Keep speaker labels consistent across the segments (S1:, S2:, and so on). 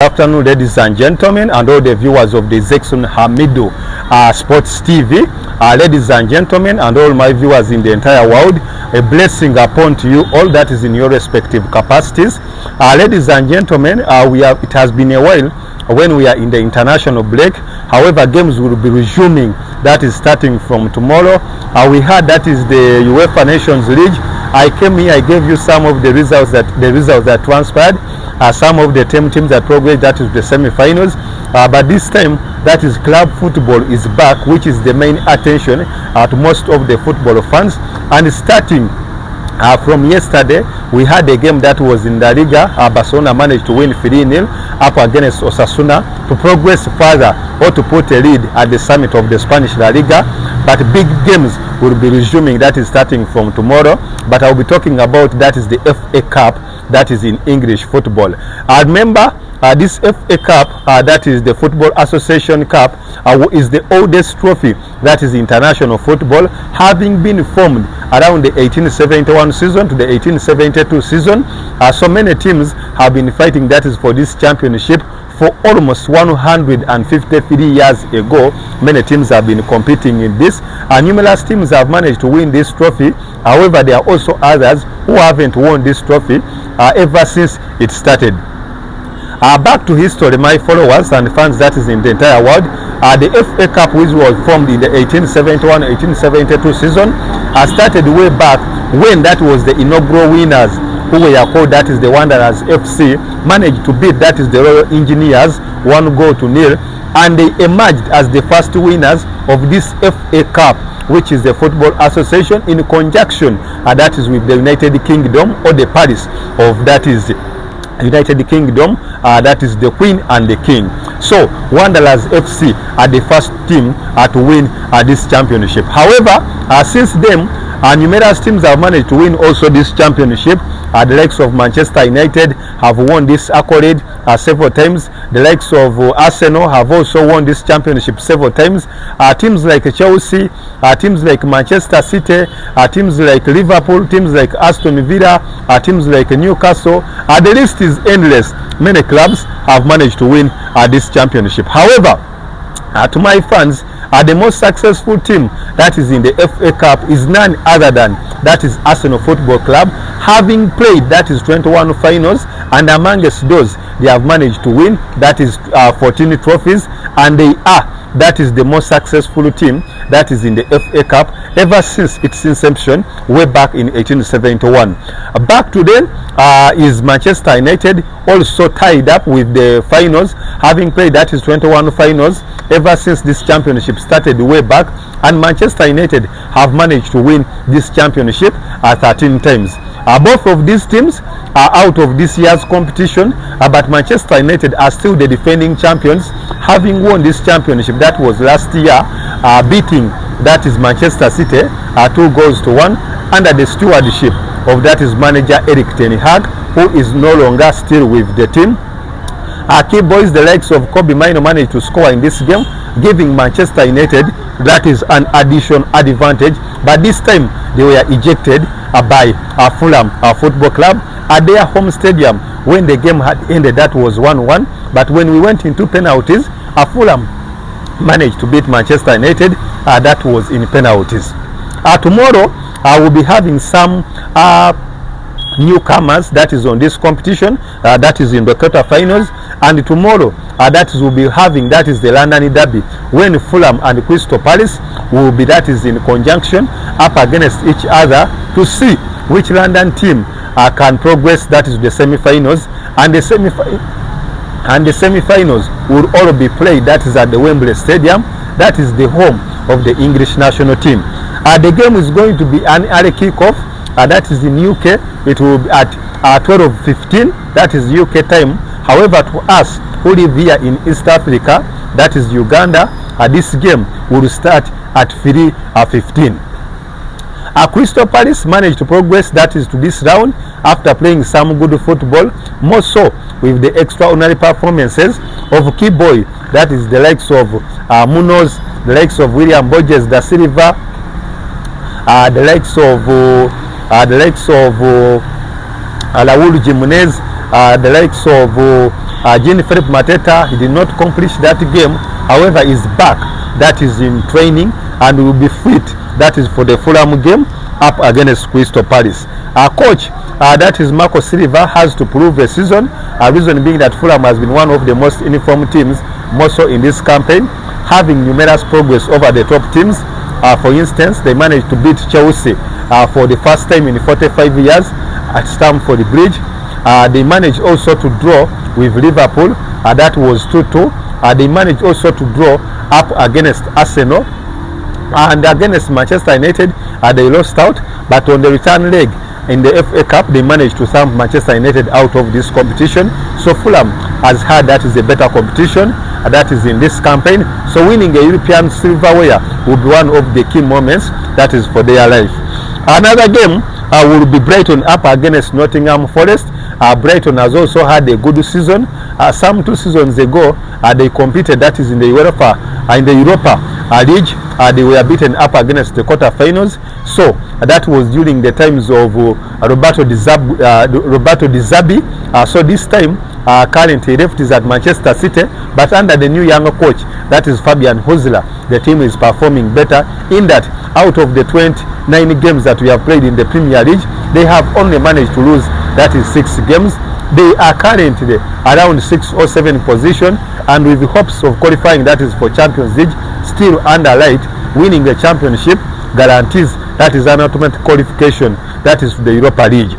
S1: afternoon, ladies and gentlemen, and all the viewers of the Zekson Hamidu Sports TV. Ladies and gentlemen, and all my viewers in the entire world, a blessing upon to you all that is in your respective capacities. Ladies and gentlemen, it has been a while when we are in the international break. However, games will be resuming. That is starting from tomorrow. We heard that is the UEFA Nations League. I came here, I gave you some of the results that transpired. Some of the teams that progressed, that is the semi-finals. But this time, that is club football is back, which is the main attention to most of the football fans. And starting from yesterday, we had a game that was in La Liga. Barcelona managed to win 3-0 up against Osasuna to progress further or to put a lead at the summit of the Spanish La Liga. But big games will be resuming, that is starting from tomorrow. But I'll be talking about that is the FA Cup, that is in English football. Remember, this FA Cup, that is the Football Association Cup, is the oldest trophy that is international football, having been formed around the 1871 season to the 1872 season. So many teams have been fighting, that is for this championship for almost 153 years ago. Many teams have been competing in this, and numerous teams have managed to win this trophy. However, there are also others who haven't won this trophy ever since it started. Back to history, my followers and fans that is in the entire world. The FA Cup, which was formed in the 1871-1872 season, started way back when that was the inaugural winners, who were called, that is the Wanderers FC, managed to beat, that is the Royal Engineers, 1-0, and they emerged as the first winners of this FA Cup, which is the Football Association, in conjunction that is with the United Kingdom, or the Paris of that is United Kingdom, that is the Queen and the King. So Wanderers FC are the first team to win this championship. However, since then, numerous teams have managed to win also this championship. The likes of Manchester United have won this accolade several times. The likes of Arsenal have also won this championship several times. Teams like Chelsea, teams like Manchester City, teams like Liverpool, teams like Aston Villa, teams like Newcastle. The list is endless. Many clubs have managed to win this championship. However, to my fans, the most successful team that is in the FA Cup is none other than that is Arsenal Football Club, having played that is 21 finals, and amongst those they have managed to win that is 14 trophies, and they are that is the most successful team that is in the FA Cup ever since its inception way back in 1871. Back to then is Manchester United, also tied up with the finals, having played that is 21 finals ever since this championship started way back, and Manchester United have managed to win this championship 13 times. Both of these teams are out of this year's competition, but Manchester United are still the defending champions, having won this championship that was last year, beating that is Manchester City 2-1 under the stewardship of that is manager Eric Ten Hag, who is no longer still with the team. Key boys, the likes of Kobe Mino managed to score in this game, giving Manchester United that is an additional advantage. But this time they were ejected by Fulham Football Club at their home stadium when the game had ended. That was 1-1. But when we went into penalties, Fulham managed to beat Manchester United. That was in penalties. Tomorrow I will be having some newcomers that is on this competition, that is in the quarterfinals, and tomorrow that is will be having that is the London Derby, when Fulham and Crystal Palace will be that is in conjunction up against each other to see which London team can progress that is the semi-finals, and the semi-finals will all be played that is at the Wembley Stadium, that is the home of the English national team. The game is going to be an early kickoff. That is in UK. It will be at 12:15. That is UK time. However, to us who live here in East Africa, that is Uganda, this game will start at 3:15. Crystal Palace managed to progress that is to this round after playing some good football, more so with the extraordinary performances of key boy, that is the likes of Munoz, the likes of William Borges da Silva, the likes of Raul Jimenez, the likes of Jean-Philippe Mateta. He did not accomplish that game. However, is back. That is in training and will be fit. That is for the Fulham game up against Crystal Palace. Our coach, that is Marco Silva, has to prove a season. Reason being that Fulham has been one of the most informed teams, more so in this campaign, having numerous progress over the top teams. For instance, they managed to beat Chelsea for the first time in 45 years at Stamford Bridge. They managed also to draw with Liverpool. That was 2-2. They managed also to draw up against Arsenal. And against Manchester United, they lost out. But on the return leg in the FA Cup, they managed to thump Manchester United out of this competition. So Fulham has had that is a better competition. That is in this campaign. So winning a European silverware will be one of the key moments that is for their life. Another game will be Brighton up against Nottingham Forest. Brighton has also had a good season. Some 2 seasons ago, they competed, that is in the Europa League. They were beaten up against the quarterfinals. So that was during the times of Roberto Di Zerbi. So this time, currently left is at Manchester City, but under the new younger coach, that is Fabian Hosler, the team is performing better in that out of the 29 games that we have played in the Premier League, they have only managed to lose, that is 6 games. They are currently around 6th or 7th position, and with the hopes of qualifying, that is for Champions League, still under light. Winning the championship guarantees that is an automatic qualification, that is the Europa League.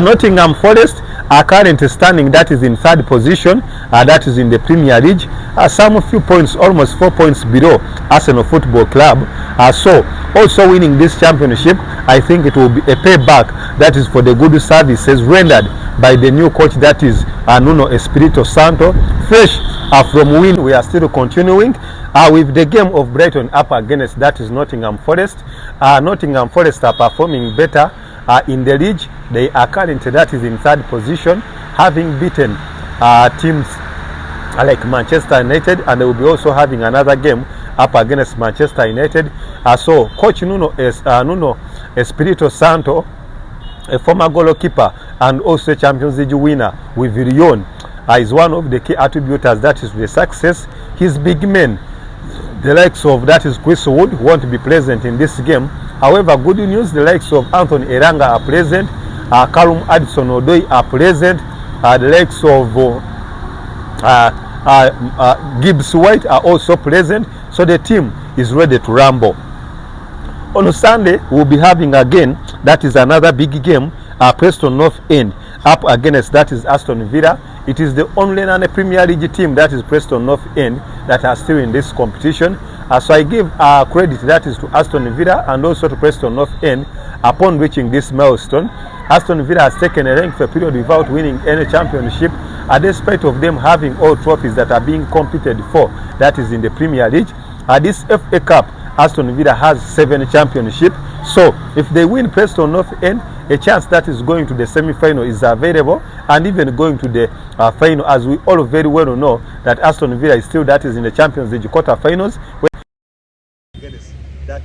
S1: Nottingham Forest are currently standing, that is in 3rd position, that is in the Premier League, some few points, almost 4 points below Arsenal Football Club. So also winning this championship, I think it will be a payback, that is for the good services rendered by the new coach, that is Nuno Espirito Santo. Fresh from win, we are still continuing with the game of Brighton up against, that is Nottingham Forest. Nottingham Forest are performing better in the league. They are currently, that is in 3rd position, having beaten teams like Manchester United, and they will be also having another game up against Manchester United. So coach Nuno Espirito Santo, a former goalkeeper and also Champions League winner with Lyon, is one of the key attributors, that is the success. His big men, the likes of, that is Chris Wood, won't be present in this game. However, good news, the likes of Anthony Elanga are present, Callum Hudson-Odoi are present, the likes of Gibbs White are also present. So the team is ready to rumble. On Sunday, we'll be having again, that is another big game, Preston North End up against, that is Aston Villa. It is the only non-Premier League team, that is Preston North End, that are still in this competition. So I give credit, that is to Aston Villa and also to Preston North End upon reaching this milestone. Aston Villa has taken a lengthy period without winning any championship, despite of them having all trophies that are being competed for, that is in the Premier League. This FA Cup, Aston Villa has 7 championships. So if they win Preston North End, a chance that is going to the semi-final is available, and even going to the final, as we all very well know that Aston Villa is still, that is in the Champions League quarter-finals.